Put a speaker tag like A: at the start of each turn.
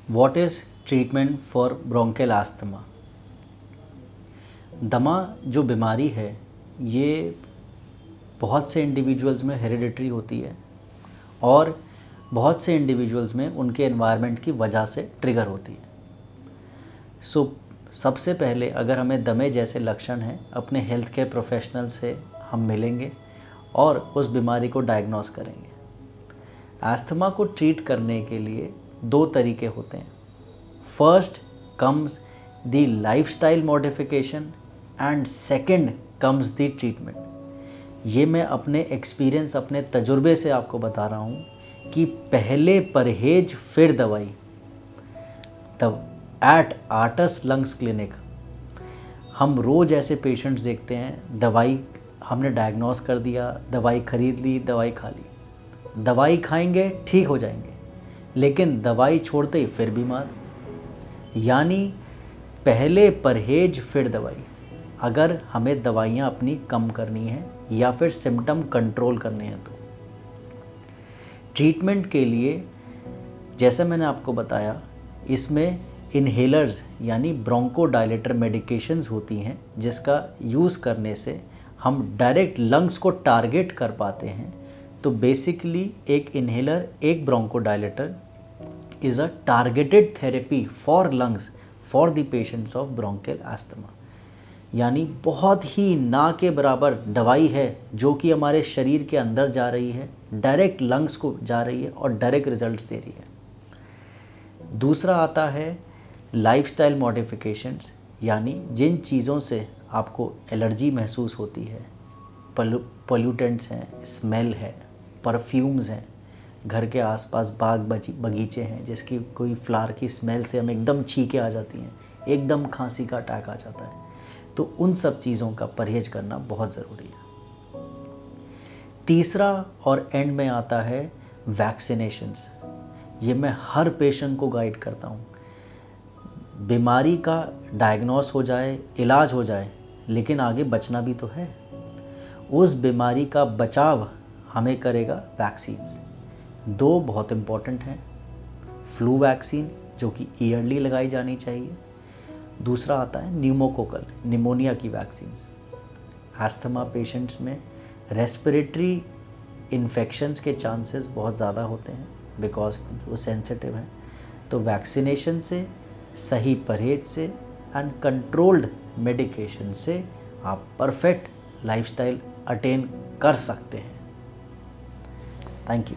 A: What is treatment for bronchial asthma? दमा जो बीमारी है ये बहुत से इंडिविजुअल्स में हेरिडिटरी होती है और बहुत से इंडिविजुअल्स में उनके एनवायरनमेंट की वजह से ट्रिगर होती है। सबसे पहले अगर हमें दमे जैसे लक्षण हैं, अपने हेल्थ केयर प्रोफेशनल से हम मिलेंगे और उस बीमारी को डायग्नोस करेंगे। अस्थमा को ट्रीट करने के लिए दो तरीके होते हैं। First comes the lifestyle modification and second comes the treatment. ये मैं अपने एक्सपीरियंस, अपने तजुर्बे से आपको बता रहा हूँ कि पहले परहेज फिर दवाई। तब एट आर्टस लंग्स क्लिनिक हम रोज़ ऐसे पेशेंट्स देखते हैं, दवाई हमने डायग्नोस कर दिया, दवाई ख़रीद ली, दवाई खा ली, दवाई खाएंगे ठीक हो जाएंगे, लेकिन दवाई छोड़ते ही फिर बीमार। यानी पहले परहेज फिर दवाई। अगर हमें दवाइयाँ अपनी कम करनी है या फिर सिम्टम कंट्रोल करने हैं तो ट्रीटमेंट के लिए जैसे मैंने आपको बताया, इसमें इन्हेलर्स यानी ब्रोंकोडायलेटर मेडिकेशंस होती हैं जिसका यूज़ करने से हम डायरेक्ट लंग्स को टारगेट कर पाते हैं। तो बेसिकली एक इन्हेलर, एक bronchodilator is a targeted therapy for lungs for the patients of bronchial asthma. यानी बहुत ही ना के बराबर दवाई है जो कि हमारे शरीर के अंदर जा रही है, डायरेक्ट लंग्स को जा रही है और डायरेक्ट रिजल्ट्स दे रही है। दूसरा आता है लाइफस्टाइल मॉडिफिकेशंस, यानी जिन चीज़ों से आपको एलर्जी महसूस होती है, पोल्यूटेंट्स हैं, स्मेल है, परफ्यूम्स हैं, घर के आसपास बाग बगीचे हैं जिसकी कोई फ्लावर की स्मेल से हमें एकदम छींकें आ जाती हैं, एकदम खांसी का अटैक आ जाता है, तो उन सब चीज़ों का परहेज करना बहुत ज़रूरी है। तीसरा और एंड में आता है वैक्सीनेशंस। ये मैं हर पेशेंट को गाइड करता हूँ। बीमारी का डायग्नोस हो जाए, इलाज हो जाए, लेकिन आगे बचना भी तो है। उस बीमारी का बचाव हमें करेगा वैक्सीन्स। दो बहुत इम्पॉर्टेंट हैं, फ्लू वैक्सीन जो कि ईयरली लगाई जानी चाहिए, दूसरा आता है न्यूमोकोकल, निमोनिया की वैक्सीन्स। अस्थमा पेशेंट्स में रेस्पिरेटरी इन्फेक्शंस के चांसेस बहुत ज़्यादा होते हैं बिकॉज वो सेंसिटिव हैं। तो वैक्सीनेशन से, सही परहेज से एंड कंट्रोल्ड मेडिकेशन से आप परफेक्ट लाइफस्टाइल अटेन कर सकते हैं। Thank you.